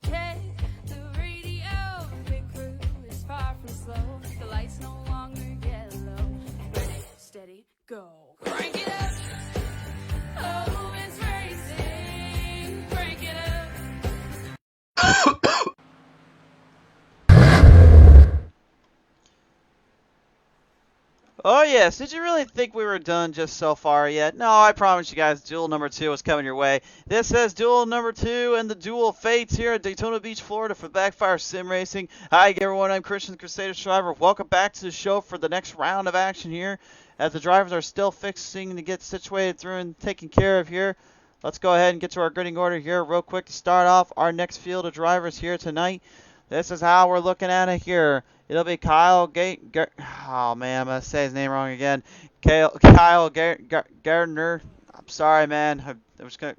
Check the radio, big crew is far from slow. The lights no longer yellow. Ready, steady, go. Crank it up. Oh, it's racing. Crank it up. Oh yes, did you really think we were done just so far yet? No, I promise you guys, Duel number 2 is coming your way. This is Duel number 2 and the Duel Fates here at Daytona Beach, Florida for BackFire Sim Racing. Hi everyone, I'm Christian the Crusader Driver. Welcome back to the show for the next round of action here as the drivers are still fixing to get situated through and taken care of here. Let's go ahead and get to our grading order here real quick to start off our next field of drivers here tonight. This is how we're looking at it here. It'll be Kyle oh man, I'm gonna say his name wrong again. Kyle Gardner. I'm sorry, man. I was gonna.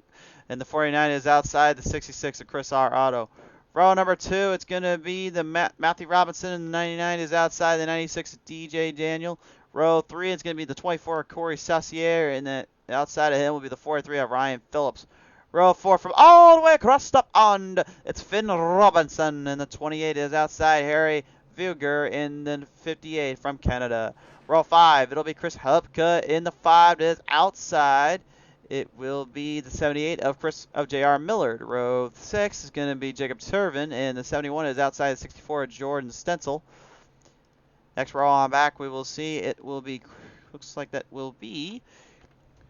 And the 49 is outside the 66 of Chris R. Auto. Row number 2, it's gonna be the Matthew Robinson, and the 99 is outside the 96 of DJ Daniel. Row 3, it's gonna be the 24 of Corey Saucier, and the outside of him will be the 43 of Ryan Phillips. Row 4 from all the way across the pond, it's Finn Robinson, and the 28 is outside Harry Vuger in the 58 from Canada. Row 5, it'll be Chris Hubka in the 5 is outside. It will be the 78 of J.R. Millard. Row 6 is going to be Jacob Turvin, and the 71 is outside the 64 of Jordan Stencil. Next row on back, we will see it will be, looks like that will be,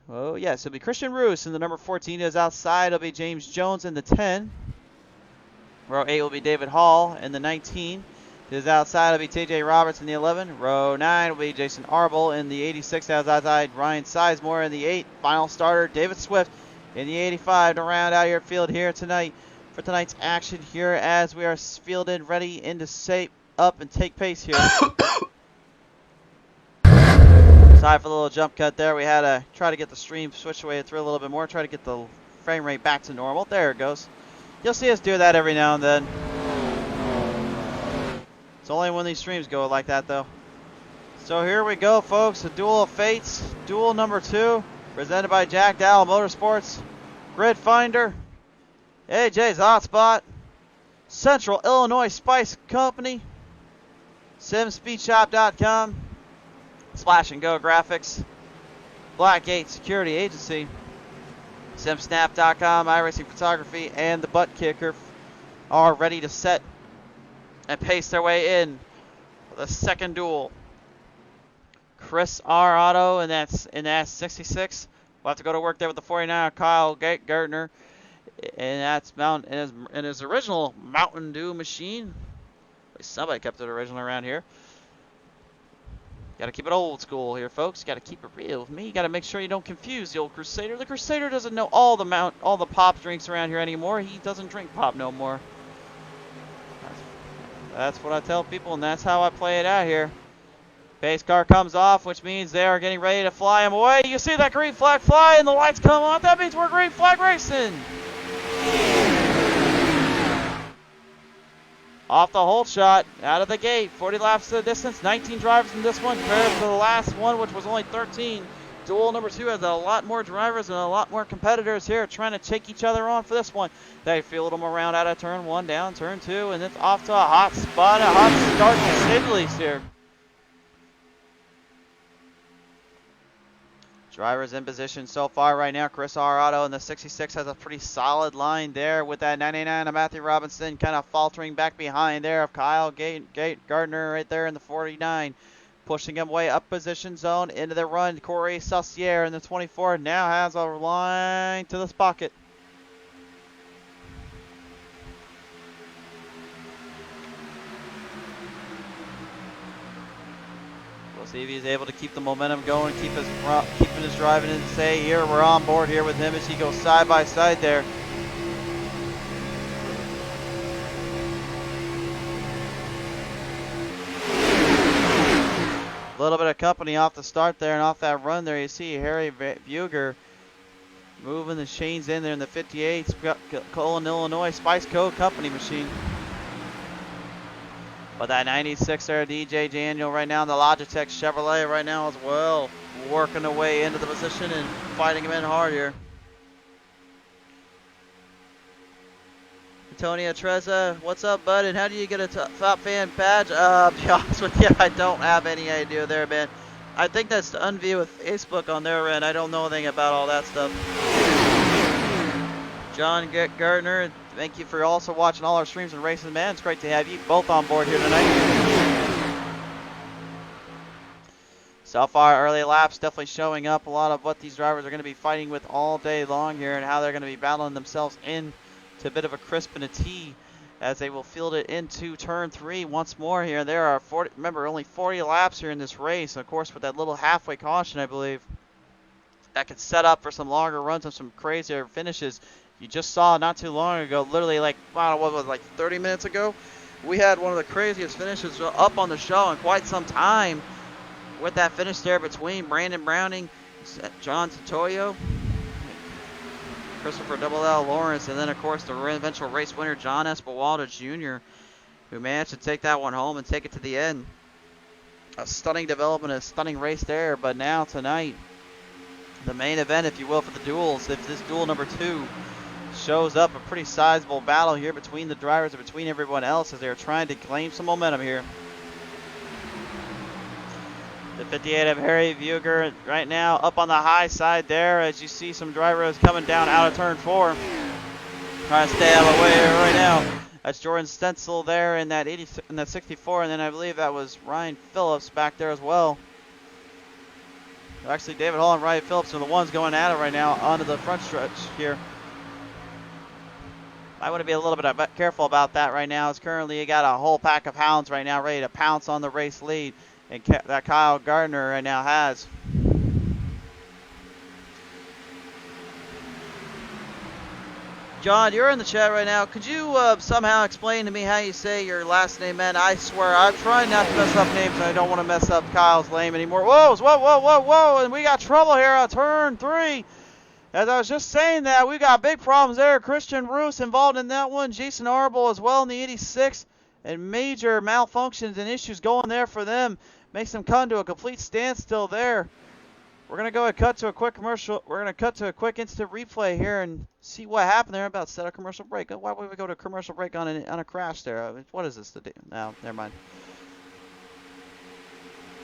oh yes, it'll be Christian Roos, and the number 14 is outside. It'll be James Jones in the 10. Row 8 will be David Hall, and the 19 is outside. It'll be TJ Roberts in the 11. Row 9 will be Jason Arbel in the 86. As outside Ryan Sizemore in the 8. Final starter David Swift in the 85 to round out your field here tonight for tonight's action here as we are fielded ready into shape up and take pace here. Sorry for the little jump cut there. We had to try to get the stream switched away through a little bit more. Try to get the frame rate back to normal. There it goes. You'll see us do that every now and then. It's only when these streams go like that, though. So here we go, folks. The Duel of Fates. Duel number 2. Presented by Jack Dowel Motorsports. Grid Finder. AJ's Hotspot. Central Illinois Spice Company. SimSpeedShop.com. Splash and Go Graphics. Blackgate Security Agency. SimSnap.com. iRacing Photography. And the ButtKicker are ready to set and pace their way in for the second duel. Chris R. Auto, and that's 66. We'll have to go to work there with the 49, Kyle Gardner, and that's in his original Mountain Dew machine. At least somebody kept it original around here. Got to keep it old school here, folks. Got to keep it real with me. You got to make sure you don't confuse the old Crusader. The Crusader doesn't know all the pop drinks around here anymore. He doesn't drink pop no more. That's what I tell people, and that's how I play it out here. Pace car comes off, which means they are getting ready to fly him away. You see that green flag fly, and the lights come on. That means we're green flag racing. Off the hold shot, out of the gate. 40 laps to the distance, 19 drivers in this one compared to the last one, which was only 13. Duel number 2 has a lot more drivers and a lot more competitors here trying to take each other on for this one. They field them around out of turn 1, down turn 2, and it's off to a hot spot, a hot start to say the least here. Drivers in position so far right now. Chris R. Auto in the 66 has a pretty solid line there with that 99 of Matthew Robinson kind of faltering back behind there of Kyle Gardner right there in the 49. Pushing him way up position zone into the run. Corey Saucier in the 24 now has a line to the pocket. We'll see if he's able to keep the momentum going, keeping his driving and say here we're on board here with him as he goes side by side there. A little bit of company off the start there and off that run there. You see Harry Vuger moving the chains in there in the 58. Colin, Illinois Spice Code Company machine. But that 96 there, DJ Daniel right now in the Logitech Chevrolet right now as well. Working their way into the position and fighting him in hard here. Antonio Trezza, what's up, bud? And how do you get a top fan badge? To be honest with you, I don't have any idea there, man. I think that's to unview with Facebook on their end. I don't know anything about all that stuff. John Gardner, thank you for also watching all our streams and races, man. It's great to have you both on board here tonight. So far, early laps definitely showing up a lot of what these drivers are going to be fighting with all day long here and how they're going to be battling themselves in to a bit of a crisp and a tee as they will field it into turn 3 once more here. There are 40, remember, only 40 laps here in this race. Of course, with that little halfway caution, I believe, that could set up for some longer runs and some crazier finishes. You just saw not too long ago, literally like, I don't know, what was it, like 30 minutes ago, we had one of the craziest finishes up on the show in quite some time with that finish there between Brandon Browning, John Santoyo, Christopher Double L Lawrence, and then of course the eventual race winner John Espewalda Jr., who managed to take that one home and take it to the end. A stunning development, a stunning race there. But now tonight, the main event, if you will, for the duels, if this duel number 2 shows up, a pretty sizable battle here between the drivers and between everyone else as they're trying to claim some momentum here. The 58 of Harry Vuger right now up on the high side there as you see some drivers coming down out of turn 4. Trying to stay out of the way here right now. That's Jordan Stencil there in that 64, and then I believe that was Ryan Phillips back there as well. Actually, David Hall and Ryan Phillips are the ones going at it right now onto the front stretch here. I want to be a little bit careful about that right now. As currently you got a whole pack of hounds right now ready to pounce on the race lead, and that Kyle Gardner right now has. John, you're in the chat right now. Could you somehow explain to me how you say your last name, man? I swear, I'm trying not to mess up names, and I don't want to mess up Kyle's name anymore. Whoa, whoa, whoa, whoa, whoa, and we got trouble here on turn 3. As I was just saying that, we got big problems there. Christian Roos involved in that one. Jason Arbol as well in the 86. And major malfunctions and issues going there for them. Makes them come to a complete standstill there. We're going to go and cut to a quick commercial. We're going to cut to a quick instant replay here and see what happened there. About to set a commercial break. Why would we go to a commercial break on a crash there? What is this to do? No, never mind.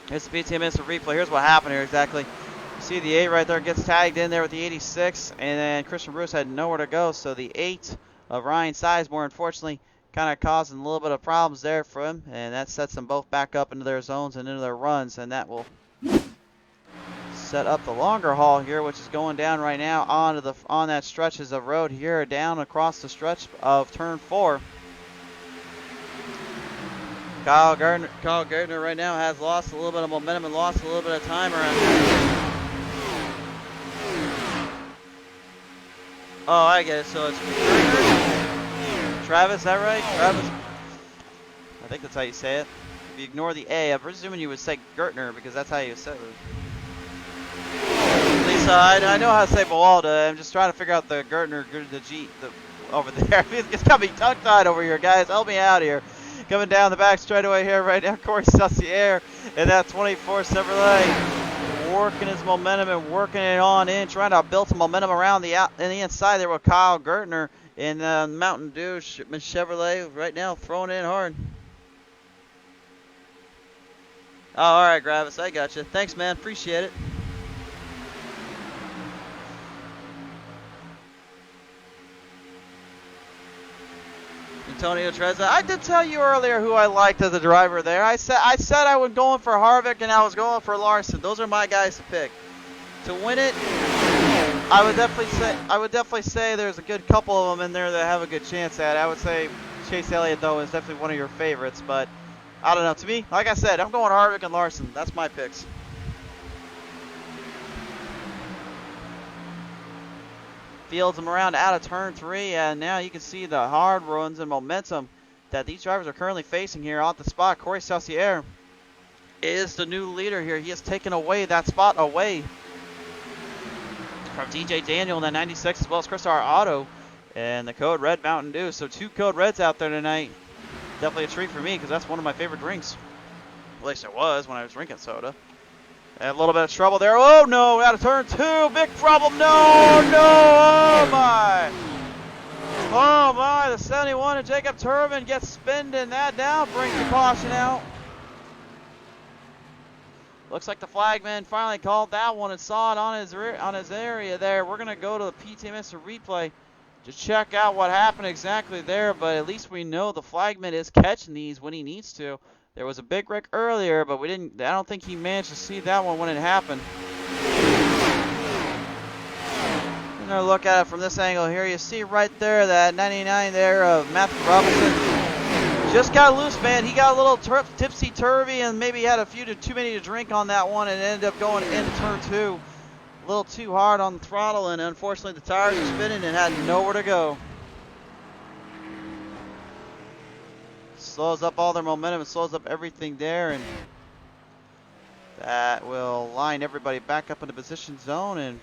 Here's the PTM instant replay. Here's what happened here exactly. You see the 8 right there gets tagged in there with the 86, and then Christian Bruce had nowhere to go, so the 8 of Ryan Sizemore, unfortunately, kind of causing a little bit of problems there for him, and that sets them both back up into their zones and into their runs, and that will set up the longer haul here, which is going down right now on that stretches of road here, down across the stretch of turn 4. Kyle Gardner right now has lost a little bit of momentum and lost a little bit of time around here. Oh, I get it. So it's Travis, is that right? Travis? I think that's how you say it. If you ignore the A, I'm presuming you would say Gertner because that's how you say it. Lisa, I know how to say Bawalda. I'm just trying to figure out the Gertner, the G, over there. It's got me tongue-tied over here, guys. Help me out here. Coming down the back straightaway here right now, Corey Saucier and that 24 Chevrolet. Working his momentum and working it on in, trying to build some momentum around the inside there with Kyle Gertner in Mountain Dew Chevrolet right now, throwing in hard. Oh, all right, Gravis, I got you. Thanks, man. Appreciate it. Antonio Trezza. I did tell you earlier who I liked as a driver there. I said I was going for Harvick and I was going for Larson. Those are my guys to pick. To win it, I would definitely say there's a good couple of them in there that have a good chance at it. I would say Chase Elliott though is definitely one of your favorites, but I don't know. To me, like I said, I'm going Harvick and Larson. That's my picks. Fields them around out of turn 3, and now you can see the hard runs and momentum that these drivers are currently facing here off the spot. Corey Saucier is the new leader here. He has taken away that spot away from DJ Daniel in the 96 as well as Chris R. Otto and the Code Red Mountain Dew. So 2 Code Reds out there tonight. Definitely a treat for me because that's one of my favorite drinks. At least it was when I was drinking soda. And a little bit of trouble there. Oh, no, out of turn 2. Big problem. No, oh, my. Oh my, the 71 of Jacob Turbin gets spinned in that now, brings the caution out. Looks like the flagman finally called that one and saw it on his area there. We're going to go to the PTM replay to check out what happened exactly there, but at least we know the flagman is catching these when he needs to. There was a big wreck earlier, but I don't think he managed to see that one when it happened. Another look at it from this angle here. You see right there that 99 there of Matthew Robinson. Just got loose, man. He got a little tipsy-turvy and maybe had a few too many to drink on that one and ended up going into turn 2. A little too hard on the throttle, and unfortunately the tires were spinning and had nowhere to go. Slows up all their momentum and slows up everything there, and that will line everybody back up in the position zone and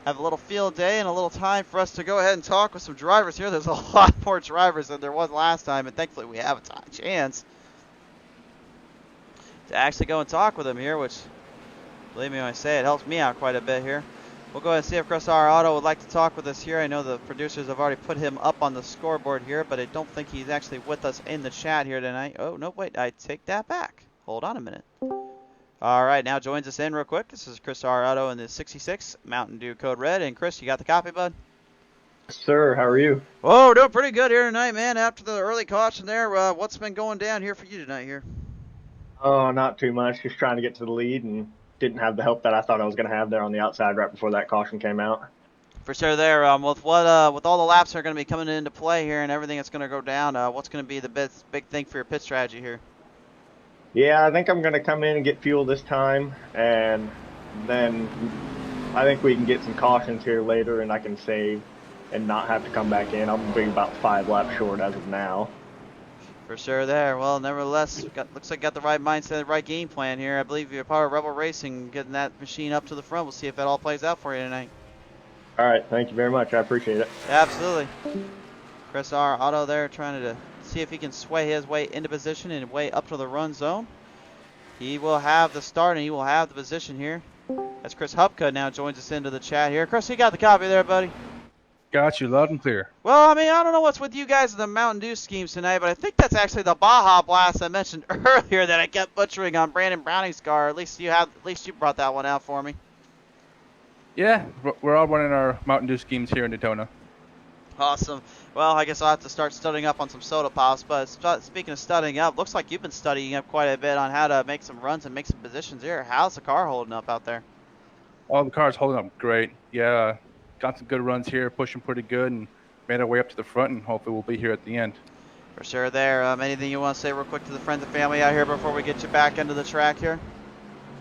have a little field day and a little time for us to go ahead and talk with some drivers here. There's a lot more drivers than there was last time, and thankfully we have a chance to actually go and talk with them here, which, believe me when I say it, helps me out quite a bit here. We'll go ahead and see if Chris R. Auto would like to talk with us here. I know the producers have already put him up on the scoreboard here, but I don't think he's actually with us in the chat here tonight. Oh, no, wait, I take that back. Hold on a minute. All right, now joins us in real quick. This is Chris R. Auto in the 66 Mountain Dew Code Red. And Chris, you got the copy, bud? Sir, how are you? Oh, doing pretty good here tonight, man. After the early caution there, what's been going down here for you tonight here? Oh, not too much. Just trying to get to the lead and didn't have the help that I thought I was going to have there on the outside right before that caution came out. For sure there. With all the laps that are going to be coming into play here and everything that's going to go down, what's going to be the big thing for your pit strategy here? Yeah, I think I'm going to come in and get fuel this time, and then I think we can get some cautions here later and I can save and not have to come back in. I'll be about 5 laps short as of now. For sure there. Well, nevertheless, looks like you got the right mindset, the right game plan here. I believe you're part of Rebel Racing, getting that machine up to the front. We'll see if that all plays out for you tonight. All right, thank you very much. I appreciate it. Absolutely. Chris R. Auto there trying to see if he can sway his way into position and way up to the run zone. He will have the start and he will have the position here. As Chris Hupka now joins us into the chat here. Chris, you got the copy there, buddy? Got you loud and clear. Well, I mean, I don't know what's with you guys in the Mountain Dew schemes tonight, but I think that's actually the Baja Blast I mentioned earlier that I kept butchering on Brandon Browning's car. At least you brought that one out for me. Yeah, we're all running our Mountain Dew schemes here in Daytona. Awesome. Well, I guess I'll have to start studying up on some soda pops. But speaking of studying up, looks like you've been studying up quite a bit on how to make some runs and make some positions here. How's the car holding up out there? All the cars holding up great. Yeah, got some good runs here, pushing pretty good, and made our way up to the front, and hopefully we'll be here at the end. For sure there. Anything you want to say real quick to the friends and family out here before we get you back into the track here?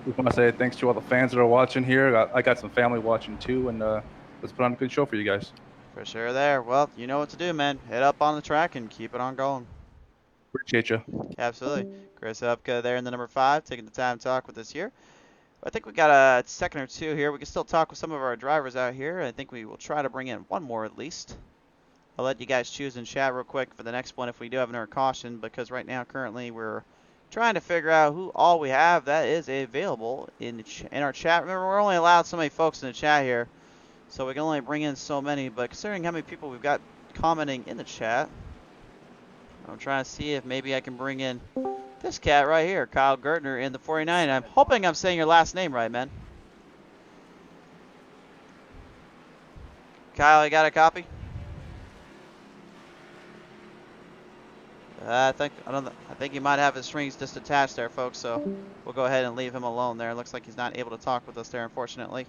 We want to say thanks to all the fans that are watching here. I got some family watching too, and let's put on a good show for you guys. For sure there. Well, you know what to do, man. Head up on the track and keep it on going. Appreciate you. Absolutely. Chris Upka there in the number 5, taking the time to talk with us here. I think we got a second or two here. We can still talk with some of our drivers out here. I think we will try to bring in one more at least. I'll let you guys choose in chat real quick for the next one if we do have another caution, because right now currently we're trying to figure out who all we have that is available in our chat. Remember, we're only allowed so many folks in the chat here, so we can only bring in so many. But considering how many people we've got commenting in the chat, I'm trying to see if maybe I can bring in this cat right here, Kyle Gertner in the 49. I'm hoping I'm saying your last name right, man. Kyle, you got a copy? I think he might have his strings just attached there, folks, so we'll go ahead and leave him alone there. It looks like he's not able to talk with us there, unfortunately.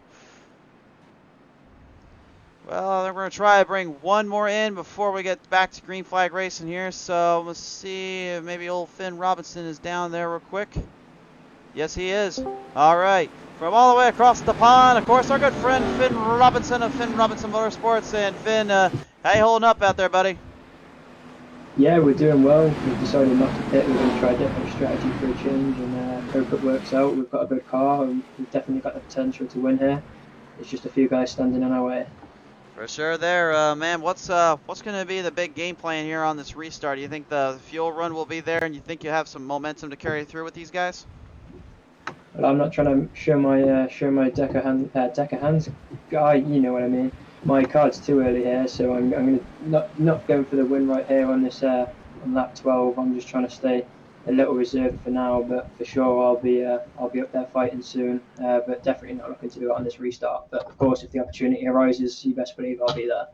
Well, we're going to try to bring one more in before we get back to green flag racing here. So let's see if maybe old Finn Robinson is down there real quick. Yes, he is. All right. From all the way across the pond, of course, our good friend Finn Robinson of Finn Robinson Motorsports. And Finn, how you holding up out there, buddy? Yeah, we're doing well. We've decided not to pit. We're going to try a different strategy for a change and hope it works out. We've got a good car and we've definitely got the potential to win here. It's just a few guys standing in our way. For sure there, man. What's going to be the big game plan here on this restart? Do you think the fuel run will be there, and you think you have some momentum to carry through with these guys? Well, I'm not trying to show my deck of hands guy. You know what I mean. my card's too early here, so I'm going to not going for the win right here on this on lap 12. I'm just trying to stay a little reserved for now, but for sure I'll be up there fighting soon. But definitely not looking to do it on this restart. But of course, if the opportunity arises, you best believe I'll be there.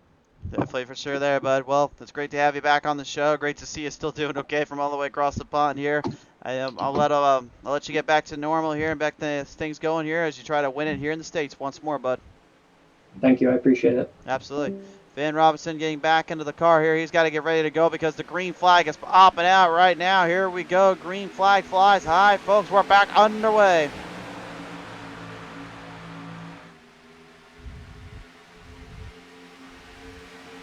Definitely for sure there, bud. Well, it's great to have you back on the show. Great to see you still doing okay from all the way across the pond here. I'll let you get back to normal here and back to things going here as you try to win it here in the States once more, bud. Thank you, I appreciate it. Absolutely. Finn Robinson getting back into the car here. He's got to get ready to go because the green flag is popping out right now. Here we go. Green flag flies high, folks. We're back underway.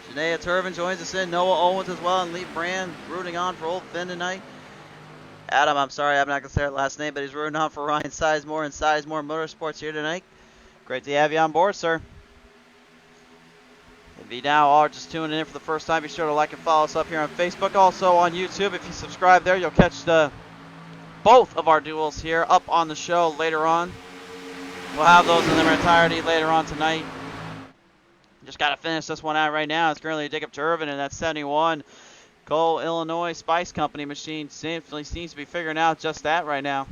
Shania Turvin joins us in. Noah Owens as well, and Lee Brand rooting on for old Finn tonight. Adam, I'm sorry, I'm not going to say her last name, but he's rooting on for Ryan Sizemore and Sizemore Motorsports here tonight. Great to have you on board, sir. If you now are just tuning in for the first time, be sure to like and follow us up here on Facebook. Also on YouTube, if you subscribe there, you'll catch both of our duels here up on the show later on. We'll have those in their entirety later on tonight. Just got to finish this one out right now. It's currently Jacob Turvin in that 71 Cole, Illinois Spice Company machine. Seems to be figuring out just that right now.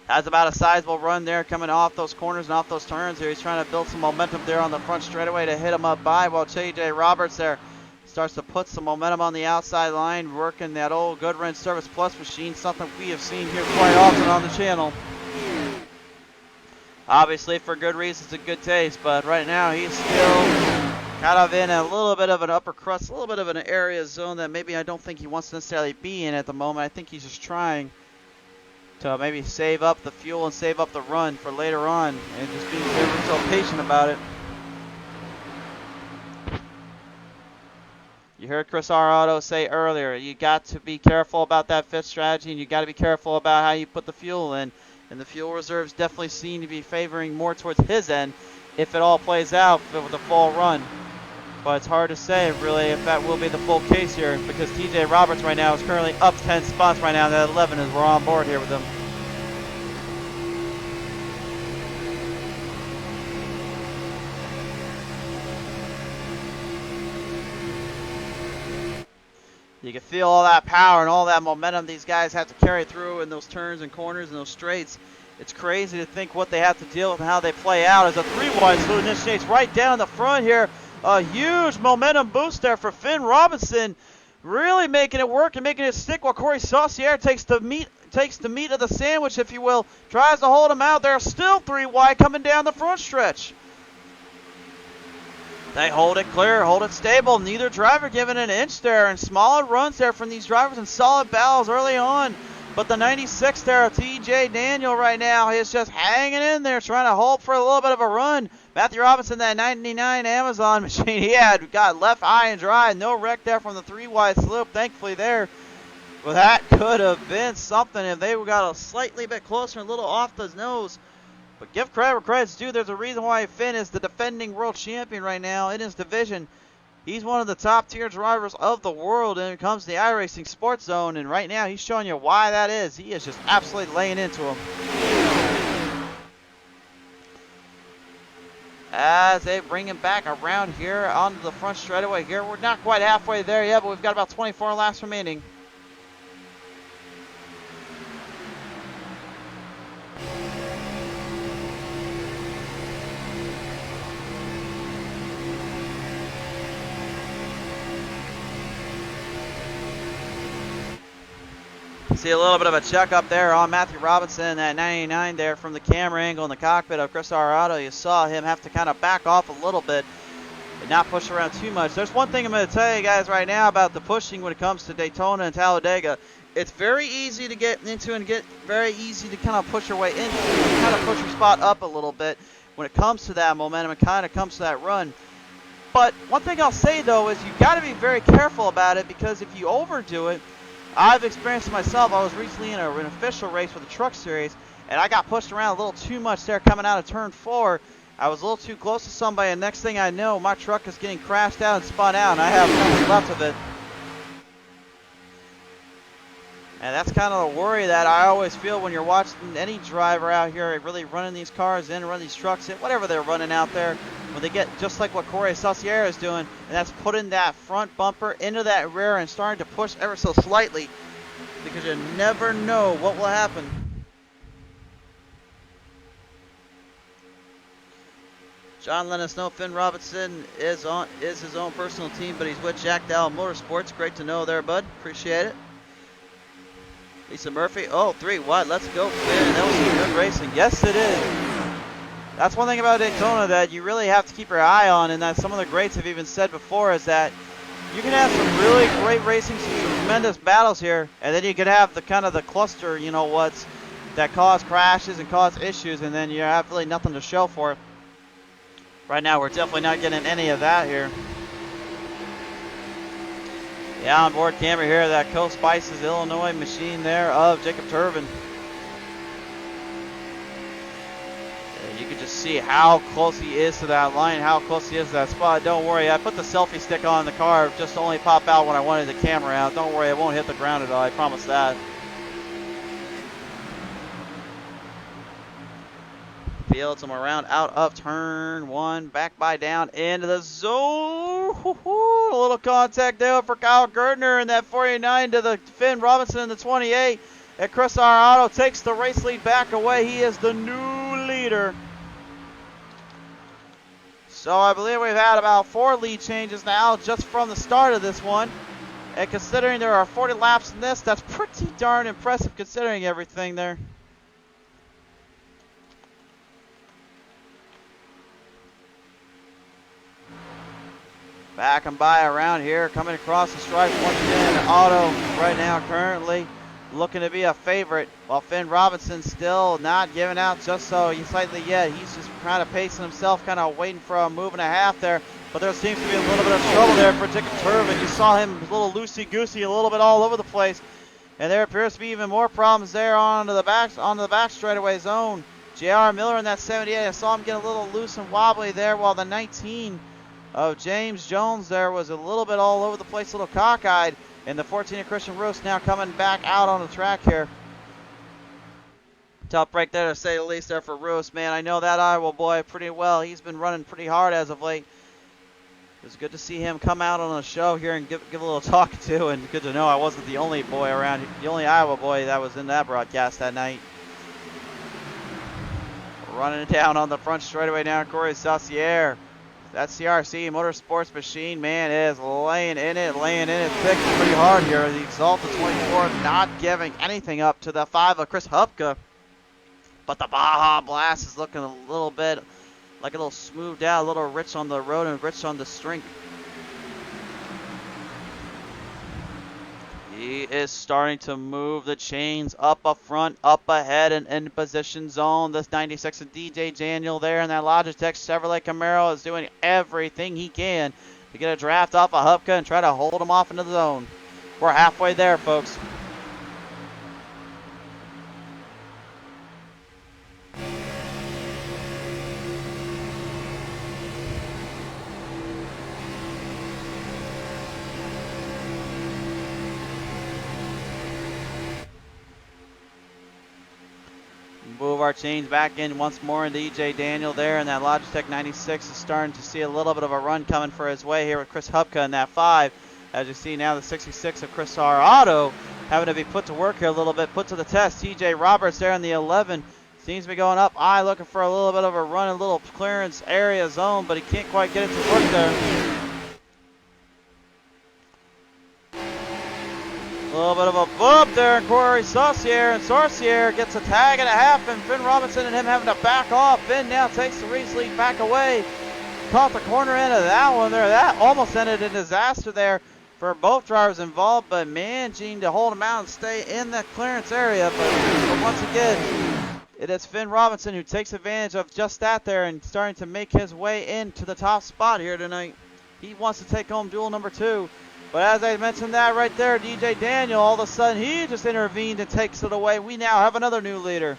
Has about a sizable run there coming off those corners and off those turns here. He's trying to build some momentum there on the front straightaway to hit him up by, while J.J. Roberts there starts to put some momentum on the outside line, working that old Goodwrench Service Plus machine, something we have seen here quite often on the channel. Obviously for good reasons and good taste, but right now he's still kind of in a little bit of an upper crust, a little bit of an area zone that maybe I don't think he wants to necessarily be in at the moment. I think he's just trying to maybe save up the fuel and save up the run for later on and just being very so patient about it. You heard Chris Arado say earlier, you got to be careful about that fifth strategy, and you got to be careful about how you put the fuel in. And the fuel reserves definitely seem to be favoring more towards his end if it all plays out with the full run. But it's hard to say really if that will be the full case here, because TJ Roberts right now is currently up 10 spots right now at 11 as we're on board here with him. You can feel all that power and all that momentum these guys have to carry through in those turns and corners and those straights. It's crazy to think what they have to deal with and how they play out as a 3-wide salute initiates right down the front here. A huge momentum boost there for Finn Robinson, really making it work and making it stick, while Corey Saucier takes the meat of the sandwich, if you will, tries to hold him out. They're still 3 wide coming down the front stretch. They hold it clear, hold it stable. Neither driver giving an inch there, and smaller runs there from these drivers and solid battles early on. But the 96 there, TJ Daniel right now, is just hanging in there, trying to hold for a little bit of a run. Matthew Robinson, that 99 Amazon machine, he had got left high and dry. No wreck there from the 3-wide slope, thankfully there. Well, that could have been something if they got a slightly bit closer, a little off the nose. But give credit where credit's due. There's a reason why Finn is the defending world champion right now in his division. He's one of the top tier drivers of the world when it comes to the iRacing Sports Zone, and right now he's showing you why that is. He is just absolutely laying into him. As they bring him back around here onto the front straightaway here. We're not quite halfway there yet, but we've got about 24 laps remaining. See a little bit of a check up there on Matthew Robinson, that 99 there from the camera angle in the cockpit of Chris Arado. You saw him have to kind of back off a little bit and not push around too much. There's one thing I'm going to tell you guys right now about the pushing when it comes to Daytona and Talladega. It's very easy to get into and very easy to kind of push your way into and kind of push your spot up a little bit when it comes to that momentum and kind of comes to that run. But one thing I'll say though is you got to be very careful about it, because if you overdo it, I've experienced it myself. I was recently in an official race with the Truck Series, and I got pushed around a little too much there coming out of turn 4. I was a little too close to somebody, and next thing I know, my truck is getting crashed out and spun out, and I have nothing left of it. And that's kind of the worry that I always feel when you're watching any driver out here really running these cars in, running these trucks in, whatever they're running out there, when they get just like what Corey Saucier is doing, and that's putting that front bumper into that rear and starting to push ever so slightly, because you never know what will happen. John let us know Finn Robinson is his own personal team, but he's with Jack Dowel Motorsports. Great to know there, bud. Appreciate it. Lisa Murphy. Oh, 3 wide. Let's go, Finn. That was some good racing. Yes, it is. That's one thing about Daytona that you really have to keep your eye on, and that some of the greats have even said before, is that you can have some really great racing, some tremendous battles here, and then you can have the kind of the cluster, you know, what's that cause crashes and cause issues, and then you have really nothing to show for it. Right now, we're definitely not getting any of that here. The onboard camera here, that co-spices Illinois machine there of Jacob Turbin. You can just see how close he is to that line, how close he is to that spot. Don't worry, I put the selfie stick on the car just to only pop out when I wanted the camera out. Don't worry, it won't hit the ground at all, I promise that. Fields him around out of turn 1, back by down into the zone. A little contact there for Kyle Gertner and that 49 to the Finn Robinson in the 28. And Chris Arado takes the race lead back away. He is the new leader. So I believe we've had about 4 lead changes now just from the start of this one. And considering there are 40 laps in this, that's pretty darn impressive considering everything there. Back and by around here, coming across the stripe once again. Auto right now currently looking to be a favorite, while Finn Robinson still not giving out just so slightly yet. He's just kind of pacing himself, kind of waiting for a move and a half there. But there seems to be a little bit of trouble there for Jacob Turbin. You saw him a little loosey-goosey, a little bit all over the place. And there appears to be even more problems there onto the back straightaway zone. J.R. Miller in that 78, I saw him get a little loose and wobbly there, while the 19 of James Jones there was a little bit all over the place, a little cockeyed. And the 14 of Christian Roos now coming back out on the track here. Tough break there to say the least there for Roos. Man, I know that Iowa boy pretty well. He's been running pretty hard as of late. It was good to see him come out on the show here and give a little talk to, and good to know I wasn't the only boy around, the only Iowa boy that was in that broadcast that night. Running it down on the front straightaway now, Corey Saucier. That CRC Motorsports machine, man, is laying in it thick and pretty hard here. The Exalta 24 not giving anything up to the 5 of Chris Hupka. But the Baja Blast is looking a little bit like a little smoothed out, a little rich on the road and rich on the strength. He is starting to move the chains up front, up ahead, and in position zone. This 96 of DJ Daniel there in that Logitech Chevrolet Camaro is doing everything he can to get a draft off of Hupka and try to hold him off into the zone. We're halfway there, folks. Move our chains back in once more into EJ Daniel there, and that Logitech 96 is starting to see a little bit of a run coming for his way here with Chris Hupka in that 5. As you see now, the 66 of Chris Arado having to be put to work here a little bit, put to the test. TJ Roberts there in the 11 seems to be going up high, looking for a little bit of a run, a little clearance area zone, but he can't quite get it to work there. A little bit of a bump there, and Corey Saucier, and Saucier gets a tag and a half, and Finn Robinson and him having to back off. Finn now takes the race lead back away. Caught the corner end of that one there. That almost ended in disaster there for both drivers involved, but managing to hold him out and stay in that clearance area. But once again, it is Finn Robinson who takes advantage of just that there and starting to make his way into the top spot here tonight. He wants to take home duel number 2. But as I mentioned that right there, DJ Daniel, all of a sudden he just intervened and takes it away. We now have another new leader.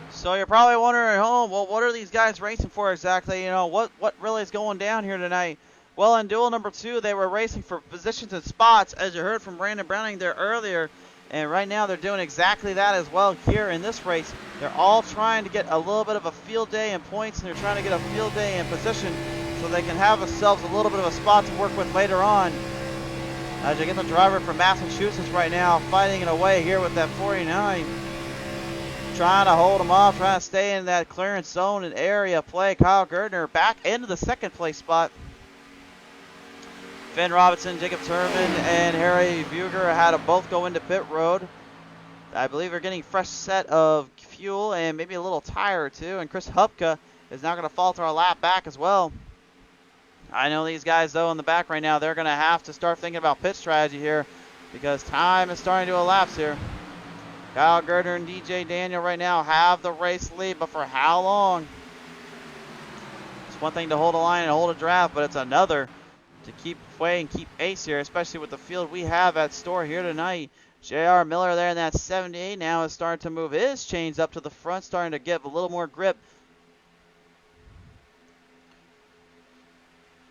So you're probably wondering at home, well, what are these guys racing for exactly? You know, what really is going down here tonight? Well, in duel number 2, they were racing for positions and spots, as you heard from Brandon Browning there earlier. And right now they're doing exactly that as well here in this race. They're all trying to get a little bit of a field day in points, and they're trying to get a field day in position so they can have themselves a little bit of a spot to work with later on. As you get the driver from Massachusetts right now fighting it away here with that 49. Trying to hold him off, trying to stay in that clearance zone and area play. Kyle Gertner back into the second place spot. Finn Robinson, Jacob Turman, and Harry Vuger had to both go into pit road. I believe they're getting a fresh set of fuel and maybe a little tire or two. And Chris Hupka is now going to falter a lap back as well. I know these guys, though, in the back right now, they're going to have to start thinking about pit strategy here because time is starting to elapse here. Kyle Gertner and DJ Daniel right now have the race lead, but for how long? It's one thing to hold a line and hold a draft, but it's another to keep way and keep pace here, especially with the field we have at store here tonight. J.R. Miller there in that 78 now is starting to move his chains up to the front, starting to get a little more grip.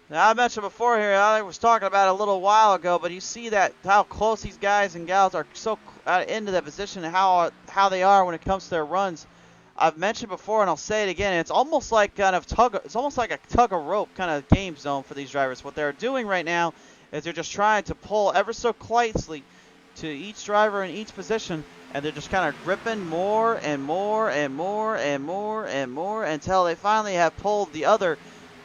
Now, I mentioned before here, I was talking about it a little while ago, but you see that how close these guys and gals are so into that position and how they are when it comes to their runs. I've mentioned before, and I'll say it again. It's almost like it's almost like a tug of rope kind of game zone for these drivers. What they're doing right now is they're just trying to pull ever so closely to each driver in each position, and they're just kind of gripping more and more and more and more and more until they finally have pulled the other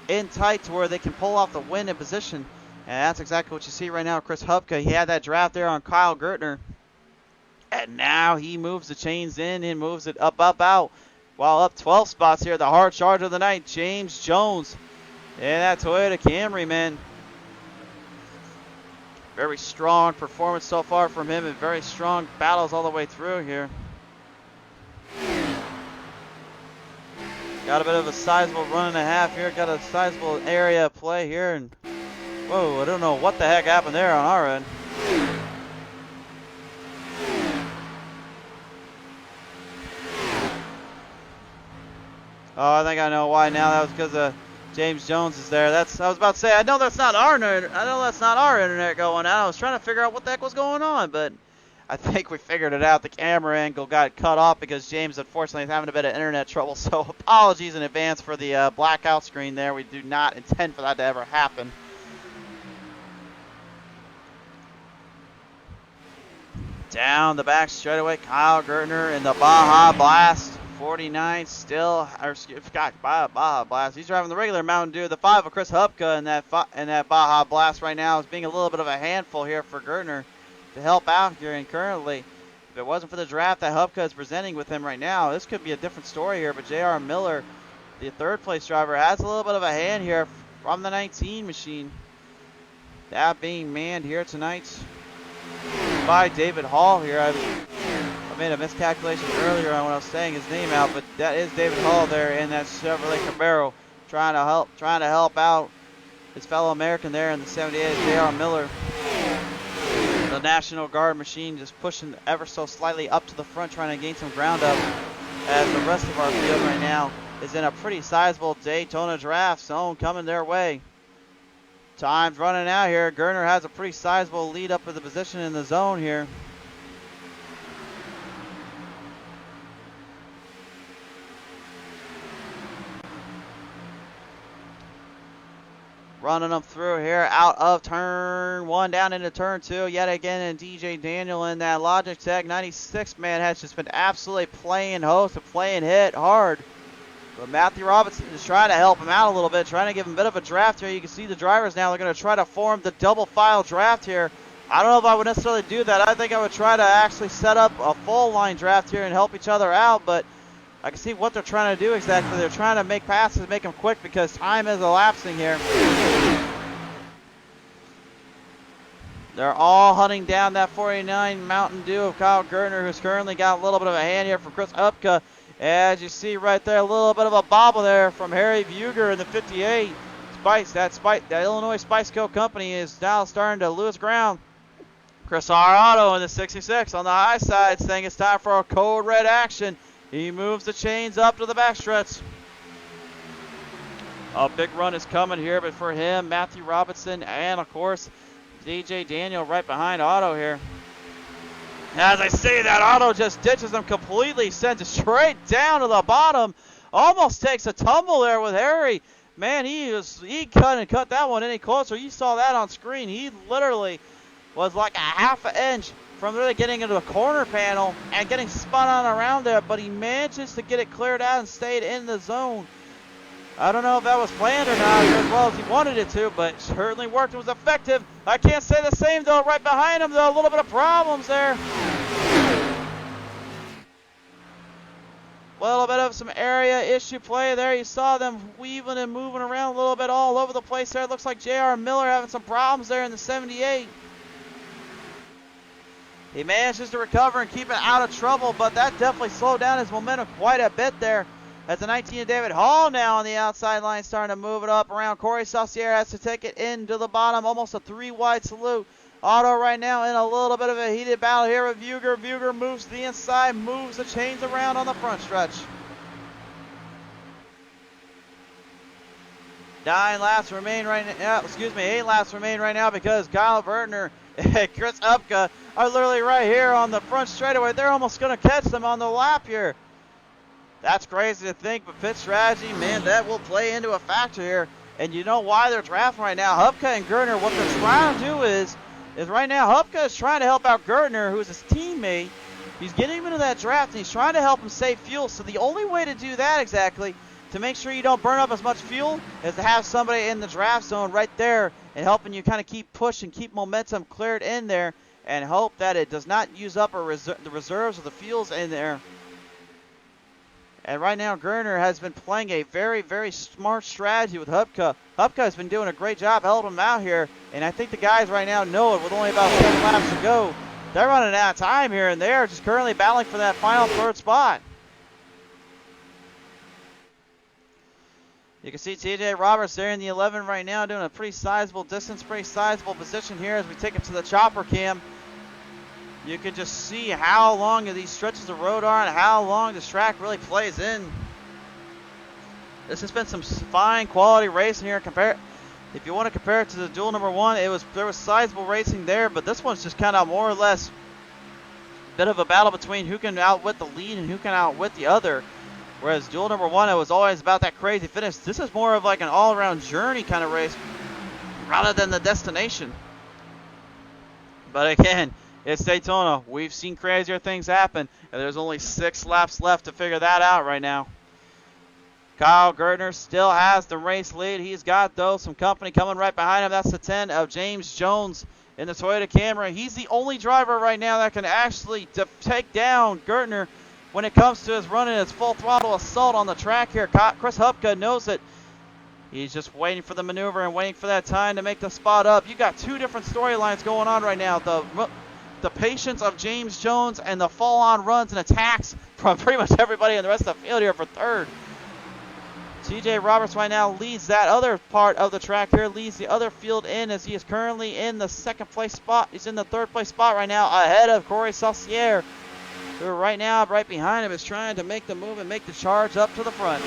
in tight to where they can pull off the win in position. And that's exactly what you see right now. Chris Hupka, he had that draft there on Kyle Gertner. And now he moves the chains in and moves it up, out. While up 12 spots here, the hard charge of the night, James Jones. And that Toyota Camry, man. Very strong performance so far from him and very strong battles all the way through here. Got a bit of a sizable run and a half here. Got a sizable area of play here. And whoa, I don't know what the heck happened there on our end. Oh, I think I know why now. That was because James Jones is there. I was about to say, I know that's not our internet going out. I was trying to figure out what the heck was going on, but I think we figured it out. The camera angle got cut off because James, unfortunately, is having a bit of internet trouble. So apologies in advance for the blackout screen there. We do not intend for that to ever happen. Down the back straightaway, Kyle Gertner in the Baja Blast. 49 still, Baja Blast. He's driving the regular Mountain Dew. The 5 of Chris Hupka in that Baja Blast right now is being a little bit of a handful here for Gertner to help out here. And currently, if it wasn't for the draft that Hupka is presenting with him right now, this could be a different story here. But J.R. Miller, the third place driver, has a little bit of a hand here from the 19 machine. That being manned here tonight by David Hall here. I made a miscalculation earlier on when I was saying his name out, but that is David Hall there in that Chevrolet Camaro trying to help out his fellow American there in the 78, J.R. Miller. The National Guard machine just pushing ever so slightly up to the front, trying to gain some ground up as the rest of our field right now is in a pretty sizable Daytona draft zone coming their way. Time's running out here. Gertner has a pretty sizable lead up for the position in the zone here. Running them through here out of turn 1 down into turn 2 yet again, and DJ Daniel in that Logitech 96 man has just been absolutely playing host and playing hit hard. But Matthew Robinson is trying to help him out a little bit, trying to give him a bit of a draft here. You can see the drivers now, they're going to try to form the double file draft here. I don't know if I would necessarily do that. I think I would try to actually set up a full line draft here and help each other out, but I can see what they're trying to do exactly. They're trying to make passes, make them quick because time is elapsing here. They're all hunting down that 49 Mountain Dew of Kyle Gertner, who's currently got a little bit of a hand here from Chris Upka. As you see right there, a little bit of a bobble there from Harry Vuger in the 58. That Illinois Spice Co. company is now starting to lose ground. Chris Arado in the 66 on the high side saying it's time for a code red action. He moves the chains up to the backstretch. A big run is coming here, but for him, Matthew Robinson, and of course, DJ Daniel right behind Otto here. As I say that, Otto just ditches him completely, sends it straight down to the bottom. Almost takes a tumble there with Harry. Man, he couldn't cut that one any closer. You saw that on screen. He literally was like a half an inch from really getting into the corner panel and getting spun on around there, but he manages to get it cleared out and stayed in the zone. I don't know if that was planned or not, as well as he wanted it to, but it certainly worked. It was effective. I can't say the same, though. Right behind him, though, a little bit of problems there. A little bit of some area issue play there. You saw them weaving and moving around a little bit all over the place there. It looks like J.R. Miller having some problems there in the 78. He manages to recover and keep it out of trouble, but that definitely slowed down his momentum quite a bit there. As the 19 of David Hall now on the outside line starting to move it up around. Corey Saucier has to take it into the bottom. Almost a 3-wide salute. Otto right now in a little bit of a heated battle here with Vuger. Vuger moves to the inside, moves the chains around on the front stretch. 8 laps remain right now because Kyle Vertner and Chris Upka are literally right here on the front straightaway. They're almost going to catch them on the lap here. That's crazy to think, but pit strategy, man, that will play into a factor here. And you know why they're drafting right now. Hupka and Gertner, what they're trying to do is right now Hupka is trying to help out Gertner, who's his teammate. He's getting him into that draft, and he's trying to help him save fuel. So the only way to do that exactly, to make sure you don't burn up as much fuel, is to have somebody in the draft zone right there and helping you kind of keep pushing, keep momentum cleared in there, and hope that it does not use up the reserves or the fuels in there. And right now, Gertner has been playing a very, very smart strategy with Hupka. Hupka has been doing a great job helping him out here. And I think the guys right now know it with only about 7 laps to go. They're running out of time here, and they're just currently battling for that final 3rd spot. You can see TJ Roberts there in the 11 right now doing a pretty sizable distance, pretty sizable position here as we take it to the chopper cam. You can just see how long these stretches of road are and how long this track really plays in. This has been some fine quality racing here. If you want to compare it to the Duel number 1, there was sizable racing there, but this one's just kind of more or less a bit of a battle between who can outwit the lead and who can outwit the other. Whereas Duel number 1, it was always about that crazy finish. This is more of like an all-around journey kind of race rather than the destination. But again, it's Daytona. We've seen crazier things happen, and there's only 6 laps left to figure that out right now. Kyle Gertner still has the race lead. He's got, though, some company coming right behind him. That's the 10 of James Jones in the Toyota Camry. He's the only driver right now that can actually take down Gertner when it comes to his running his full throttle assault on the track here. Chris Hupka knows it. He's just waiting for the maneuver and waiting for that time to make the spot up. You got 2 different storylines going on right now. The patience of James Jones and the fall-on runs and attacks from pretty much everybody in the rest of the field here for 3rd. TJ Roberts right now leads that other part of the track here, leads the other field in as he is currently in the 2nd place spot. He's in the 3rd place spot right now ahead of Corey Saucier, who right now, right behind him, is trying to make the move and make the charge up to the front.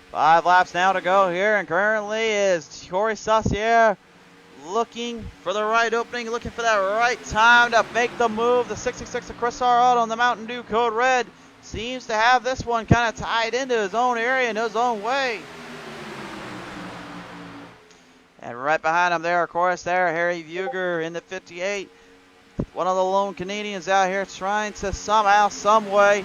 5 laps now to go here, and currently is Corey Saucier looking for the right opening, looking for that right time to make the move. The 66 of Chris Arado on the Mountain Dew Code Red seems to have this one kind of tied into his own area and his own way. And right behind him there, of course, Harry Vuger in the 58. One of the lone Canadians out here trying to somehow, some way,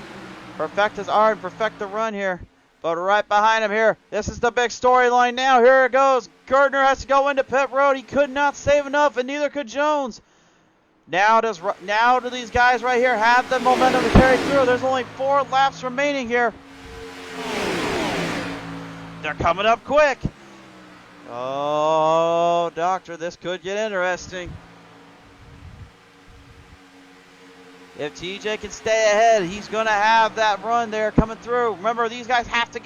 perfect his art and perfect the run here. But right behind him here, this is the big storyline now. Here it goes. Gertner has to go into pit road. He could not save enough, and neither could Jones. Now do these guys right here have the momentum to carry through? There's only 4 laps remaining here. They're coming up quick. Oh, Doctor, this could get interesting. If TJ can stay ahead, he's going to have that run there coming through. Remember, these guys got to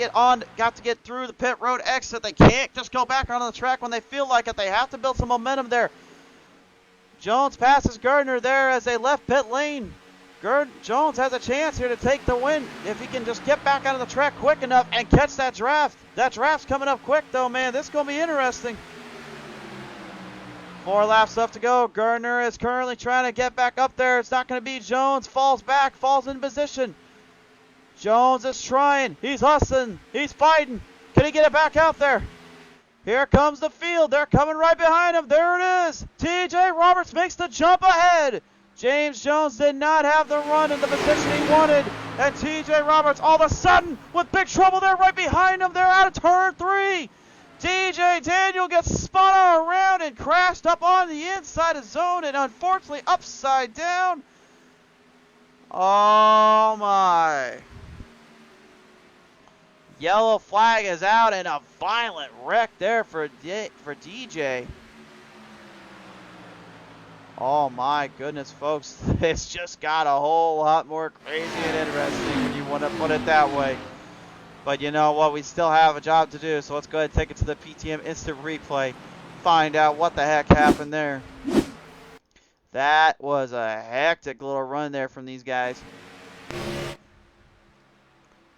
get through the pit road exit. They can't just go back onto the track when they feel like it. They have to build some momentum there. Jones passes Gertner there as they left pit lane. Jones has a chance here to take the win if he can just get back onto the track quick enough and catch that draft. That draft's coming up quick, though, man. This is going to be interesting. 4 laps left to go. Gardner is currently trying to get back up there. It's not going to be Jones. Falls back, falls in position. Jones is trying. He's hustling. He's fighting. Can he get it back out there? Here comes the field. They're coming right behind him. There it is. TJ Roberts makes the jump ahead. James Jones did not have the run in the position he wanted. And TJ Roberts all of a sudden with big trouble there right behind him. They're out of turn 3. TJ Daniel gets spun around and crashed up on the inside of zone and unfortunately upside down. Oh my. Yellow flag is out and a violent wreck there for DJ. Oh my goodness, folks. This just got a whole lot more crazy and interesting when you want to put it that way. But you know what? We still have a job to do, so let's go ahead and take it to the PTM instant replay. Find out what the heck happened there. That was a hectic little run there from these guys.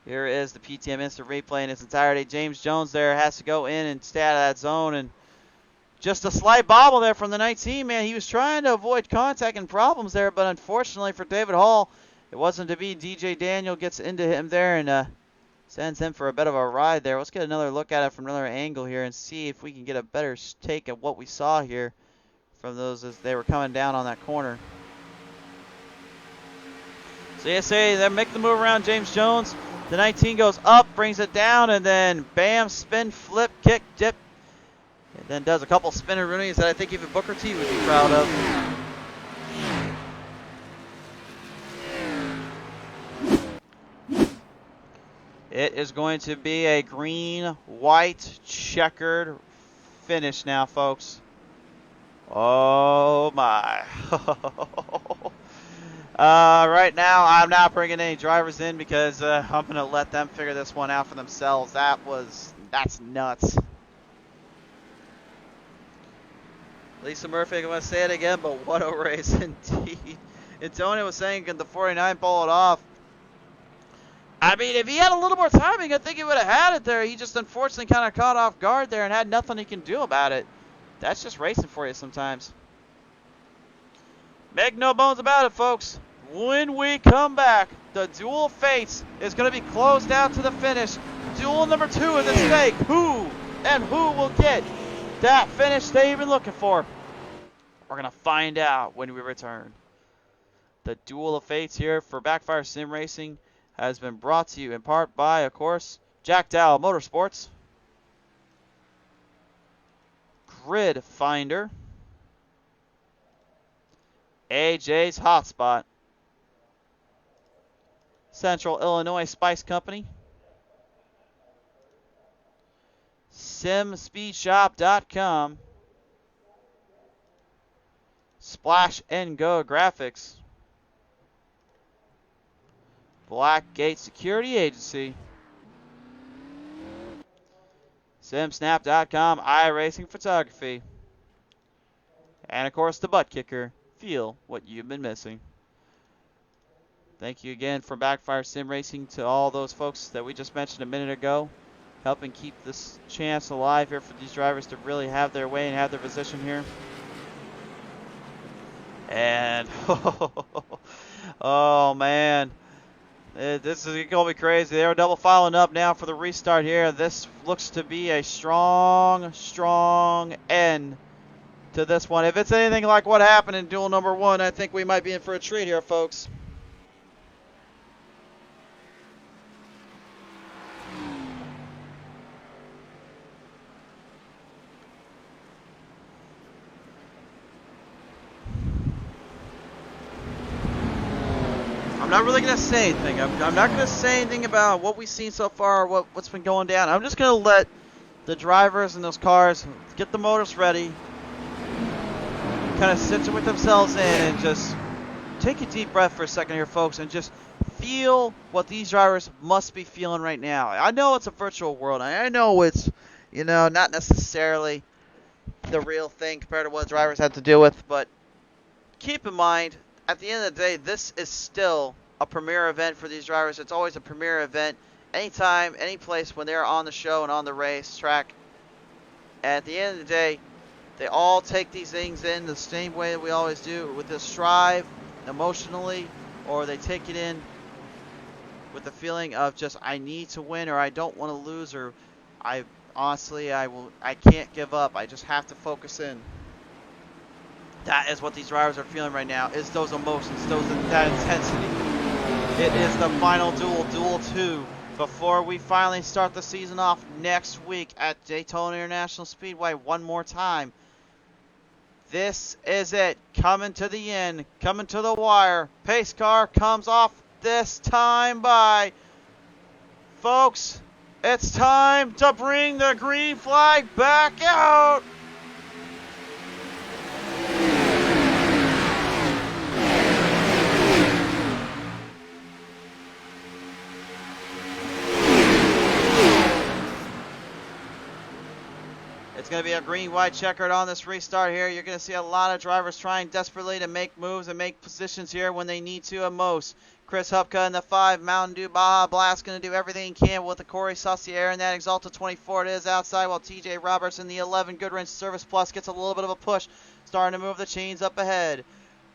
Here is the PTM instant replay in its entirety. James Jones there has to go in and stay out of that zone. And just a slight bobble there from the 19, man. He was trying to avoid contact and problems there, but unfortunately for David Hall, it wasn't to be. DJ Daniel gets into him there and sends him for a bit of a ride there. Let's get another look at it from another angle here and see if we can get a better take at what we saw here from those as they were coming down on that corner. So you say they're making the move around James Jones. The 19 goes up, brings it down, and then bam, spin, flip, kick, dip. And then does a couple spinner roonies that I think even Booker T would be proud of. It is going to be a green-white checkered finish now, folks. Oh, my. Right now, I'm not bringing any drivers in because I'm going to let them figure this one out for themselves. That's nuts. Lisa Murphy, I'm going to say it again, but what a race indeed. Antonio was saying, can the 49 pull it off? I mean, if he had a little more timing, I think he would have had it there. He just unfortunately kind of caught off guard there and had nothing he can do about it. That's just racing for you sometimes. Make no bones about it, folks. When we come back, the Duel Fates is going to be closed out to the finish. Duel number 2 is at stake. Who will get that finish they've been looking for? We're going to find out when we return. The Duel of Fates here for BackFire Sim Racing has been brought to you in part by, of course, Jack Dowel Motorsports, Grid Finder, AJ's Hotspot, Central Illinois Spice Company, SimSpeedShop.com, Splash and Go Graphics, Blackgate Security Agency, SimSnap.com, iRacing Photography, and of course the ButtKicker. Feel what you've been missing. Thank you again from BackFire Sim Racing to all those folks that we just mentioned a minute ago, helping keep this chance alive here for these drivers to really have their way and have their position here. And oh man, this is gonna be crazy. They're double filing up now for the restart here. This looks to be a strong end to this one. If it's anything like what happened in duel number 1, I think we might be in for a treat here, folks. I'm not really going to say anything. I'm not going to say anything about what we've seen so far, or what's been going down. I'm just going to let the drivers in those cars get the motors ready, kind of sit with themselves in and just take a deep breath for a second here, folks, and just feel what these drivers must be feeling right now. I know it's a virtual world. I know it's, you know, not necessarily the real thing compared to what drivers have to deal with, but keep in mind, at the end of the day, this is still a premier event for these drivers. It's always a premier event anytime, any place when they're on the show and on the racetrack. And at the end of the day, they all take these things in the same way that we always do, with this strive emotionally, or they take it in with the feeling of just, I need to win, or I don't want to lose, or I can't give up. I just have to focus in. That is what these drivers are feeling right now, is those emotions, that intensity. It is the final duel, Duel 2, before we finally start the season off next week at Daytona International Speedway one more time. This is it, coming to the end, coming to the wire. Pace car comes off this time by. Folks, it's time to bring the green flag back out. It's going to be a green-white checkered on this restart here. You're going to see a lot of drivers trying desperately to make moves and make positions here when they need to at most. Chris Hupka in the 5, Mountain Dew Baja Blast going to do everything he can with the Corey Saucier in that Exalta 24. It is outside, while TJ Roberts in the 11 Goodwrench Service Plus gets a little bit of a push, starting to move the chains up ahead.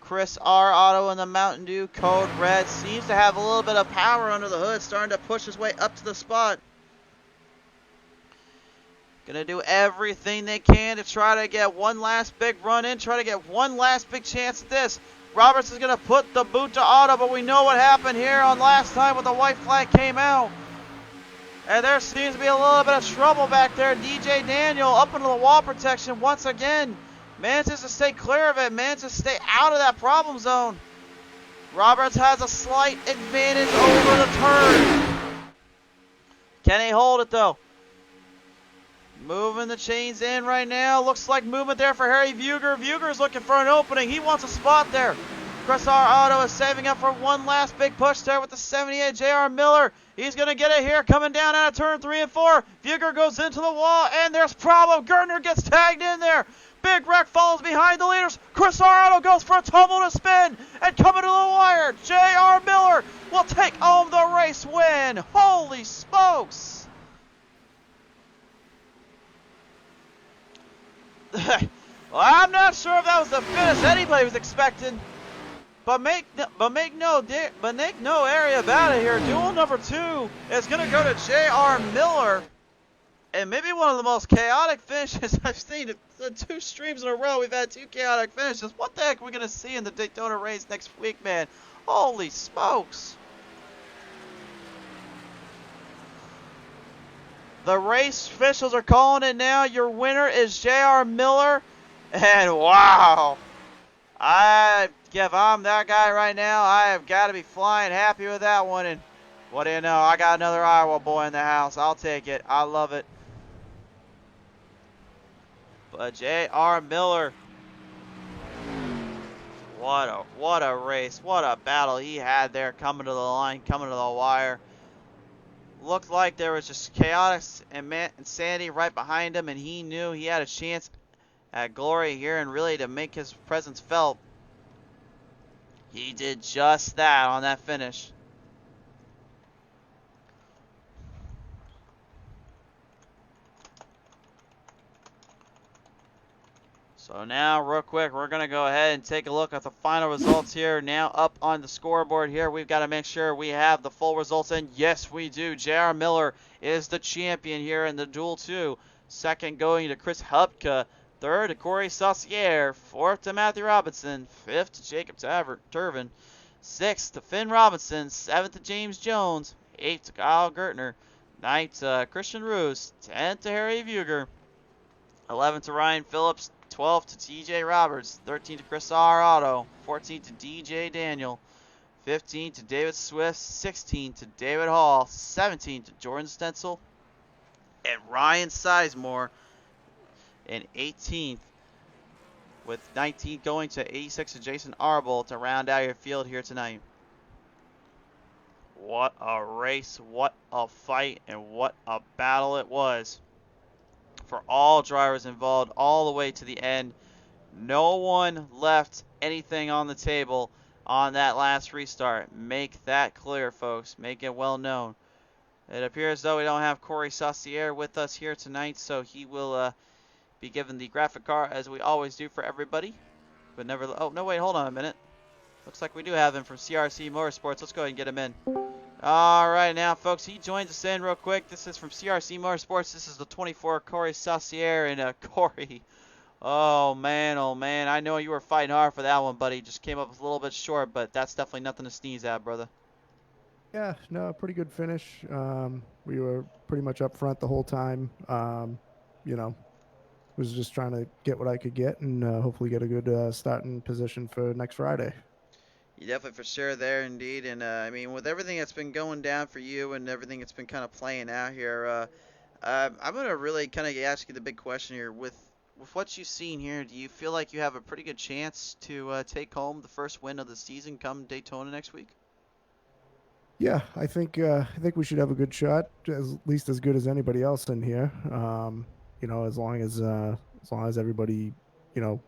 Chris R. Auto in the Mountain Dew Code Red seems to have a little bit of power under the hood, starting to push his way up to the spot. Gonna do everything they can to try to get one last big run in, try to get one last big chance at this. Roberts is gonna put the boot to Auto, but we know what happened here on last time when the white flag came out. And there seems to be a little bit of trouble back there. DJ Daniel up into the wall protection once again. Manages to stay clear of it, manages to stay out of that problem zone. Roberts has a slight advantage over the turn. Can he hold it though? Moving the chains in right now. Looks like movement there for Harry Vuger. Vuger's looking for an opening. He wants a spot there. Chris R. Auto is saving up for one last big push there with the 78 J.R. Miller. He's going to get it here, coming down out of turn 3 and 4. Vuger goes into the wall, and there's problem. Gertner gets tagged in there. Big Wreck follows behind the leaders. Chris R. Auto goes for a tumble to spin. And coming to the wire, J.R. Miller will take home the race win. Holy smokes. Well, I'm not sure if that was the finish anybody was expecting, but make no area about it here. Duel number 2 is going to go to J.R. Miller, and maybe one of the most chaotic finishes I've seen. The 2 streams in a row, we've had 2 chaotic finishes. What the heck are we going to see in the Daytona race next week, man? Holy smokes. The race officials are calling it now. Your winner is J.R. Miller. And wow. If I'm that guy right now, I have got to be flying happy with that one. And what do you know? I got another Iowa boy in the house. I'll take it. I love it. But J.R. Miller. What a race. What a battle he had there, coming to the line, coming to the wire. Looked like there was just chaotic and insanity right behind him, and he knew he had a chance at glory here and really to make his presence felt. He did just that on that finish. So now, real quick, we're going to go ahead and take a look at the final results here. Now up on the scoreboard here, we've got to make sure we have the full results. And yes, we do. J.R. Miller is the champion here in the Duel 2. Second going to Chris Hupka. Third to Corey Saucier. Fourth to Matthew Robinson. Fifth to Jacob Turvin. Sixth to Finn Robinson. Seventh to James Jones. Eighth to Kyle Gertner. Ninth to Christian Roos. 10th to Harry Vuger. 11th to Ryan Phillips. 12th to TJ Roberts, 13th to Chris R. Auto, 14th to DJ Daniel, 15th to David Swift, 16th to David Hall, 17th to Jordan Stencil, and Ryan Sizemore, and 18th, with 19th going to 86 to Jason Arbol to round out your field here tonight. What a race, what a fight, and what a battle it was for all drivers involved all the way to the end. No one left anything on the table. on that last restart. Make that clear, folks. Make it well known. It appears though we don't have Corey Saucier with us here tonight, so he will be given the graphic car as we always do for everybody. But never. Oh no, wait, hold on a minute. Looks like we do have him from CRC Motorsports. Let's go ahead and get him in. All right, now, folks, he joins us in real quick. This is from CRC Motorsports. This is the 24 Corey Saucier, and Corey. Oh man, I know you were fighting hard for that one, buddy. Just came up a little bit short, but that's definitely nothing to sneeze at, brother. Yeah, no, pretty good finish. We were pretty much up front the whole time. You know, was just trying to get what I could get and hopefully get a good starting position for next Friday. You definitely for sure there, indeed. And I mean, with everything that's been going down for you and everything that's been kind of playing out here, I'm gonna really kind of ask you the big question here. With what you've seen here, do you feel like you have a pretty good chance to take home the first win of the season come Daytona next week? Yeah, I think we should have a good shot, at least as good as anybody else in here. You know, as long as everybody, you know,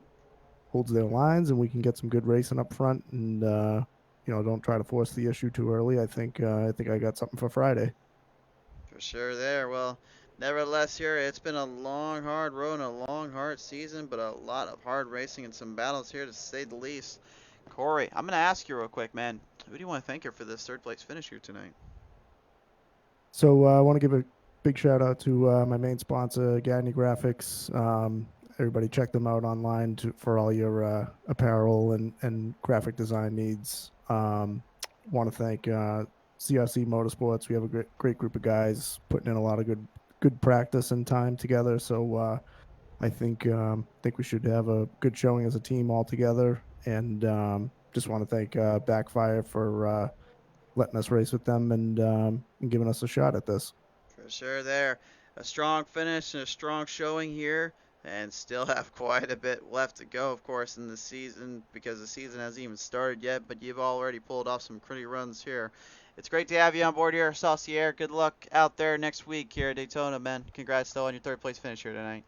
holds their lines and we can get some good racing up front and you know, don't try to force the issue too early. I think I got something for Friday. For sure there. Well, nevertheless here, it's been a long, hard road and a long, hard season, but a lot of hard racing and some battles here to say the least. Corey, I'm going to ask you real quick, man. Who do you want to thank here for this third place finish here tonight? So I want to give a big shout out to my main sponsor, Gadney Graphics. Everybody check them out online for all your apparel and graphic design needs. Want to thank CRC Motorsports. We have a great group of guys putting in a lot of good practice and time together. So I think we should have a good showing as a team all together. And just want to thank BackFire for letting us race with them and giving us a shot at this. For sure there. A strong finish and a strong showing here. And still have quite a bit left to go, of course, in the season, because the season hasn't even started yet, but you've already pulled off some pretty runs here. It's great to have you on board here, Saucier. Good luck out there next week here at Daytona, man. Congrats, though, on your third place finish here tonight.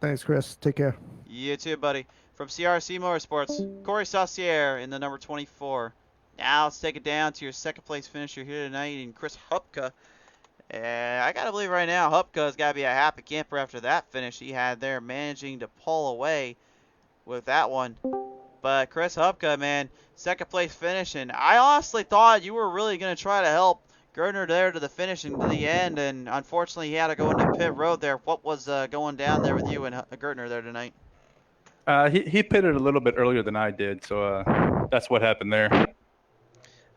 Thanks, Chris. Take care. You too, buddy. From CRC Motorsports, Corey Saucier in the number 24. Now let's take it down to your second place finisher here tonight, and Chris Hupka. I gotta believe right now, Hupka's gotta be a happy camper after that finish he had there, managing to pull away with that one. But Chris Hupka, man, second place finish, and I honestly thought you were really gonna try to help Gertner there to the finish and to the end, and unfortunately he had to go into pit road there. What was going down there with you and Gertner there tonight? He pitted a little bit earlier than I did, so that's what happened there.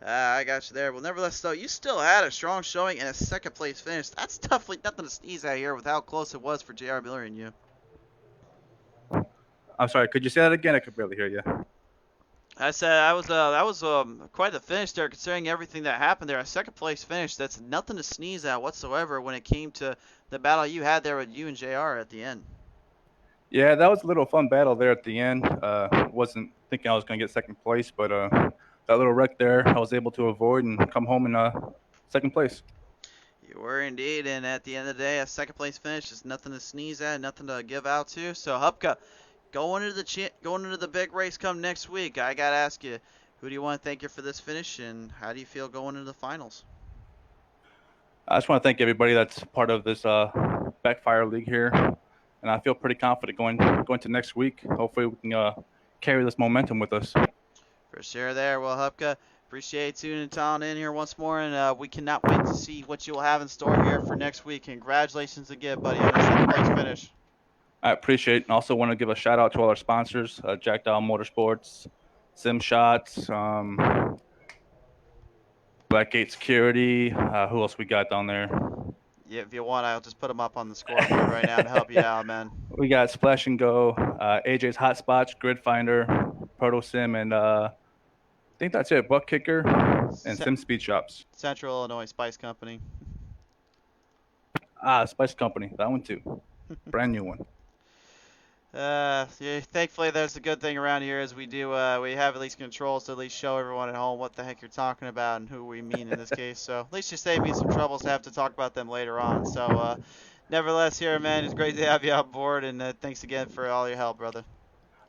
I got you there. Well, nevertheless, though, you still had a strong showing and a second place finish. That's definitely nothing to sneeze at here with how close it was for JR Miller and you. I'm sorry, could you say that again? I could barely hear you. I said that was quite the finish there, considering everything that happened there. A second place finish. That's nothing to sneeze at whatsoever when it came to the battle you had there with you and JR at the end. Yeah, that was a little fun battle there at the end. Wasn't thinking I was going to get second place, but that little wreck there, I was able to avoid and come home in second place. You were indeed, and at the end of the day, a second place finish is nothing to sneeze at, nothing to give out to. So Hupka, going into the big race come next week, I gotta ask you, who do you want to thank you for this finish, and how do you feel going into the finals? I just want to thank everybody that's part of this BackFire League here, and I feel pretty confident going to next week. Hopefully, we can carry this momentum with us. For sure there. Well, Hupka, appreciate tuning in here once more, and we cannot wait to see what you'll have in store here for next week. Congratulations again, buddy, on your second place finish. I appreciate it. And also want to give a shout out to all our sponsors, Dowel Motorsports, Sim Shots, Blackgate Security. Who else we got down there? Yeah, if you want, I'll just put them up on the scoreboard right now to help you out, man. We got Splash and Go, AJ's Hotspots, Grid Finder, Proto Sim, and I think that's it. ButtKicker and Sim Speed Shops. Central Illinois Spice Company. Spice Company. That one too. Brand new one. Yeah, thankfully, there's a good thing around here is we have at least controls to at least show everyone at home what the heck you're talking about and who we mean in this case. So at least you save me some troubles to have to talk about them later on. So nevertheless here, man, it's great to have you on board, and thanks again for all your help, brother.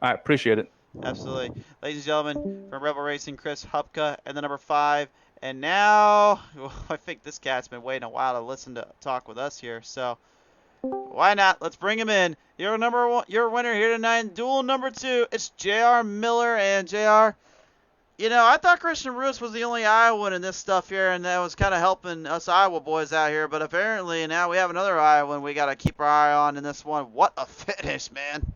All right, appreciate it. Absolutely. Ladies and gentlemen, from Rebel Racing, Chris Hupka, and the number 5. And now, I think this cat's been waiting a while to listen to talk with us here, so why not? Let's bring him in. Your number 1, your winner here tonight in duel number 2. It's J.R. Miller. And J.R., you know, I thought Christian Roos was the only Iowan in this stuff here, and that was kind of helping us Iowa boys out here. But apparently now we have another Iowan we got to keep our eye on in this one. What a finish, man.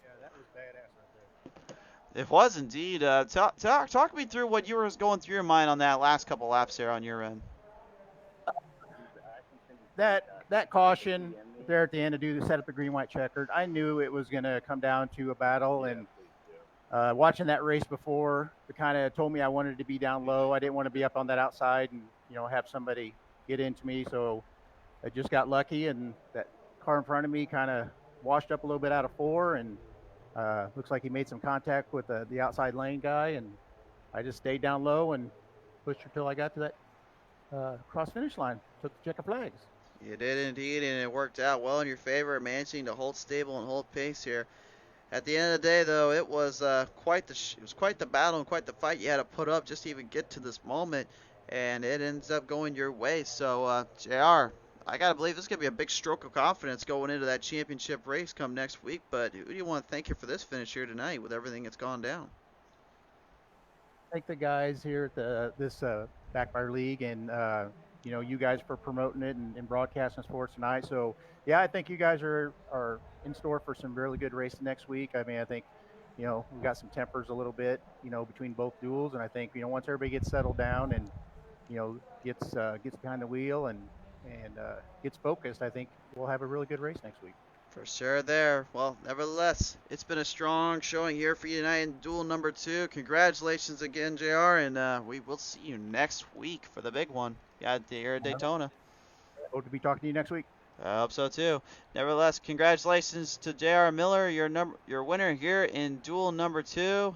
Yeah, that was badass right there. It was indeed. Talk me through what you were going through your mind on that last couple laps there on your end. That caution there at the end to set up the green white checkered, I knew it was going to come down to a battle, and watching that race before, it kind of told me I wanted to be down low. I didn't want to be up on that outside and have somebody get into me. So I just got lucky, and that car in front of me kind of washed up a little bit out of 4, and looks like he made some contact with the outside lane guy, and I just stayed down low and pushed until I got to that cross finish line. Took the checker flags. You did indeed, and it worked out well in your favor, managing to hold stable and hold pace here. At the end of the day, though, it was quite the battle and quite the fight you had to put up just to even get to this moment, and it ends up going your way. So, JR, I gotta believe this is gonna be a big stroke of confidence going into that championship race come next week. But who do you want to thank you for this finish here tonight with everything that's gone down? Thank the guys here at this BackFire League, and you guys for promoting it and broadcasting sports tonight. So yeah, I think you guys are in store for some really good racing next week. I mean, I think we've got some tempers a little bit between both duels, and I think once everybody gets settled down and gets behind the wheel and gets focused, I think we'll have a really good race next week. For sure there. Well, nevertheless, it's been a strong showing here for you tonight in duel number 2. Congratulations again, JR, and we will see you next week for the big one. Yeah, here at Daytona. Hope to be talking to you next week. I hope so too. Nevertheless, congratulations to J.R. Miller, your winner here in duel number 2.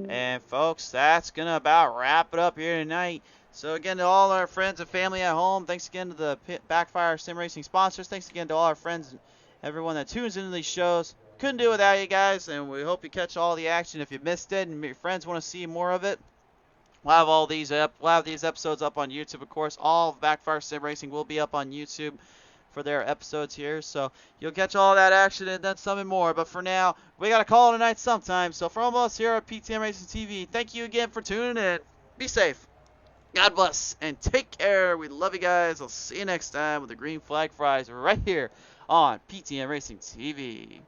And folks, that's gonna about wrap it up here tonight. So again, to all our friends and family at home, thanks again to the BackFire Sim Racing sponsors. Thanks again to all our friends and everyone that tunes into these shows. Couldn't do it without you guys, and we hope you catch all the action. If you missed it and your friends want to see more of it, we'll have all these we'll have these episodes up on YouTube, of course. All of BackFire Sim Racing will be up on YouTube for their episodes here, so you'll catch all that action and then some and more. But for now, we got to call it a night sometime. So from us here at PTM Racing TV, thank you again for tuning in. Be safe, God bless, and take care. We love you guys. I'll see you next time with the Green Flag Fries right here on PTM Racing TV.